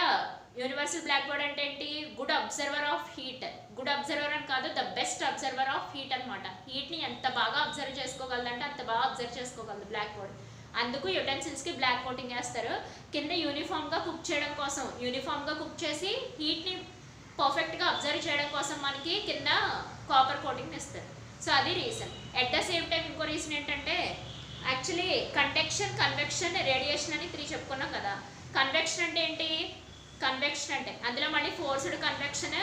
యూనివర్సల్ బ్లాక్ బాడీ అంటే ఏంటి, good observer of heat. Good observer అని కాదు, the best observer of heat అనమాట. హీట్ని ఎంత బాగా అబ్జర్వ్ చేసుకోగలదంటే అంత బాగా అబ్జర్వ్ చేసుకోగలదు బ్లాక్ బాడీ. అందుకు యుటెన్సిల్స్కి బ్లాక్ కోటింగ్ వేస్తారు. కింద యూనిఫామ్గా కుక్ చేయడం కోసం, యూనిఫామ్గా కుక్ చేసి హీట్ని పర్ఫెక్ట్గా అబ్జర్వ్ చేయడం కోసం మనకి కింద కాపర్ కోటింగ్ ఇస్తారు. సో అది reason. At the same time ఇంకో రీజన్ ఏంటంటే యాక్చువల్లీ కండక్షన్, కన్వెక్షన్, రేడియేషన్ అని 3 చెప్పుకున్నాం కదా. కన్వెక్షన్ అంటే ఏంటి, కన్వెక్షన్ అంటే అందులో మళ్ళీ forced convection,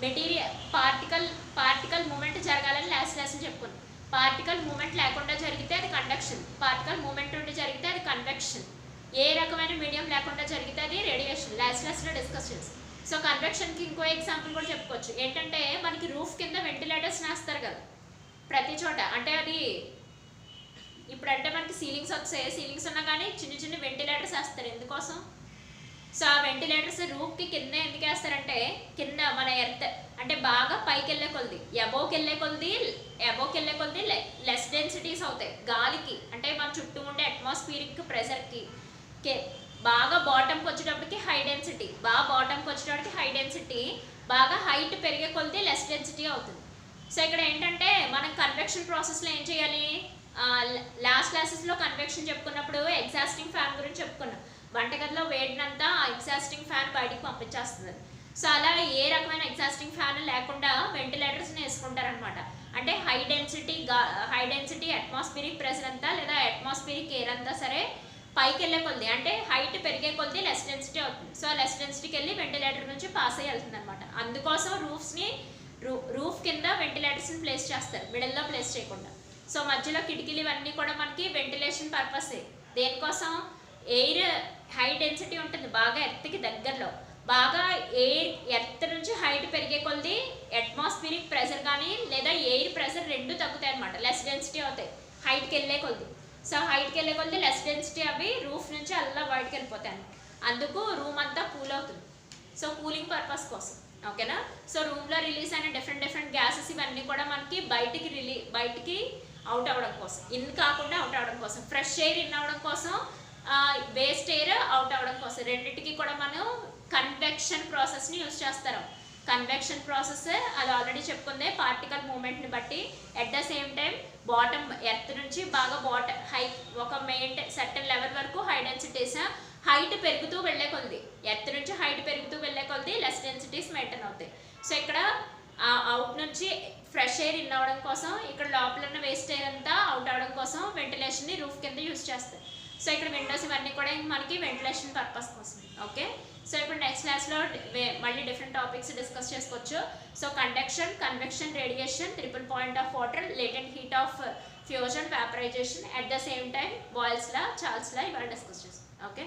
material particle movement జరగాలని లాస్ట్ లెసన్ చెప్పుకున్నాం. పార్టికల్ మూమెంట్ లేకుండా జరిగితే అది కండక్షన్, పార్టికల్ మూమెంట్ ఉండి జరిగితే అది కన్వెక్షన్, ఏ రకమైన మీడియం లేకుండా జరిగితే అది రేడియేషన్. లాస్ట్ లెసన్లో డిస్కస్ చేస్తాం. సో కన్వెక్షన్కి ఇంకో ఎగ్జాంపుల్ కూడా చెప్పుకోవచ్చు. ఏంటంటే మనకి రూఫ్ కింద వెంటిలేటర్స్ వేస్తారు కదా ప్రతి చోట. అంటే అది ఇప్పుడంటే మనకి సీలింగ్స్ వచ్చాయి, సీలింగ్స్ ఉన్నా కానీ చిన్న చిన్న వెంటిలేటర్స్ వేస్తారు. ఎందుకోసం, సో ఆ వెంటిలేటర్స్ రూఫ్కి కింద ఎందుకు వేస్తారంటే కింద మన ఎర్త్ అంటే బాగా పైకి వెళ్ళే కొద్ది, ఎబోకి వెళ్ళే కొద్ది లెస్ డెన్సిటీస్ అవుతాయి గాలికి. అంటే మన చుట్టూ ఉండే అట్మాస్ఫియరిక్ ప్రెషర్కి బాగా బాటంకి వచ్చేటప్పటికి హై డెన్సిటీ, బాగా హైట్ పెరిగే కొద్ది లెస్ డెన్సిటీ అవుతుంది. సో ఇక్కడ ఏంటంటే మనం కన్వెక్షన్ ప్రాసెస్లో ఏం చేయాలి, లాస్ట్ క్లాసెస్లో కన్వెక్షన్ చెప్పుకున్నప్పుడు ఎగ్జాస్టింగ్ ఫ్యాన్ గురించి చెప్పుకున్నాం. వంటగదిలో వేడినంతా ఎగ్జాస్టింగ్ ఫ్యాన్ బయటికి పంపించేస్తుంది. సో అలా ఏ రకమైన ఎగ్జాస్టింగ్ ఫ్యాన్ లేకుండా వెంటిలేటర్స్ని వేసుకుంటారనమాట. అంటే హై డెన్సిటీ అట్మాస్ఫియరిక్ ప్రెషర్ అంతా లేదా అట్మాస్ఫియరిక్ ఎయిర్ అంతా సరే పైకి వెళ్ళే కొద్ది అంటే హైట్ పెరిగే కొద్ది లెస్ డెన్సిటీ అవుతుంది. సో లెస్ డెన్సిటీకి వెళ్ళి వెంటిలేటర్ నుంచి పాస్ అయ్యి వెళ్తుంది అనమాట. అందుకోసం రూఫ్ కింద వెంటిలేటర్స్ని ప్లేస్ చేస్తారు, మిడిల్లో ప్లేస్ చేయకుండా. సో మధ్యలో కిటికీలు ఇవన్నీ కూడా మనకి వెంటిలేషన్ పర్పసే. దేనికోసం, ఎయిర్ హై డెన్సిటీ ఉంటుంది బాగా ఎర్త్కి దగ్గరలో, బాగా ఎర్త్ నుంచి హైట్ పెరిగే కొద్ది అట్మాస్ఫియరిక్ ప్రెషర్ కానీ లేదా ఎయిర్ ప్రెషర్ రెండు తగ్గుతాయి అనమాట, లెస్ డెన్సిటీ అవుతాయి హైట్కి వెళ్ళే కొద్ది. సో హైట్కి వెళ్ళే కొద్ది లెస్ డెన్సిటీ అవి రూఫ్ నుంచి అలా బయటకు వెళ్ళిపోతాయి అన్నమాట. అందుకు రూమ్ అంతా కూల్ అవుతుంది. సో కూలింగ్ పర్పస్ కోసం, ఓకేనా. సో రూమ్లో రిలీజ్ అయిన డిఫరెంట్ గ్యాసెస్ ఇవన్నీ కూడా మనకి బయటికి అవుట్ అవ్వడం కోసం, ఇన్ కాకుండా అవుట్ అవ్వడం కోసం, ఫ్రెష్ ఎయిర్ ఇన్ అవ్వడం కోసం, వేస్ట్ ఎయిర్ అవుట్ అవ్వడం కోసం, రెండింటికి కూడా మనం కన్వెక్షన్ ప్రాసెస్ని యూజ్ చేస్తారు. కన్వెక్షన్ ప్రాసెస్ అది ఆల్రెడీ చెప్పుకుందే, పార్టికల్ మూమెంట్ని బట్టి. At the same time bottom earth నుంచి బాగా ఒక సర్టన్ లెవెల్ వరకు హై డెన్సిటీస్, హైట్ పెరుగుతూ వెళ్ళే కొద్ది ఎర్త్ నుంచి హైట్ పెరుగుతూ వెళ్ళే కొద్ది లెస్ డెన్సిటీస్ మెయింటైన్ అవుతాయి. సో ఇక్కడ అవుట్ నుంచి ఫ్రెష్ ఎయిర్ ఇన్ అవ్వడం కోసం, ఇక్కడ లోపల ఉన్న వేస్ట్ ఎయిర్ అంతా అవుట్ అవ్వడం కోసం వెంటిలేషన్ని రూఫ్ కింద యూజ్ చేస్తారు. సో ఇక్కడ విండోస్ ఇవన్నీ కూడా మనకి వెంటిలేషన్ పర్పస్ కోసం, ఓకే. సో ఇప్పుడు నెక్స్ట్ క్లాస్లో మళ్ళీ డిఫరెంట్ టాపిక్స్ డిస్కస్ చేసుకోవచ్చు. So conduction, convection, radiation, triple point of water, latent heat of fusion, vaporisation, at the same time Boyle's law, Charles law ఇవాళ డిస్కస్ చేస్తాం, ఓకే.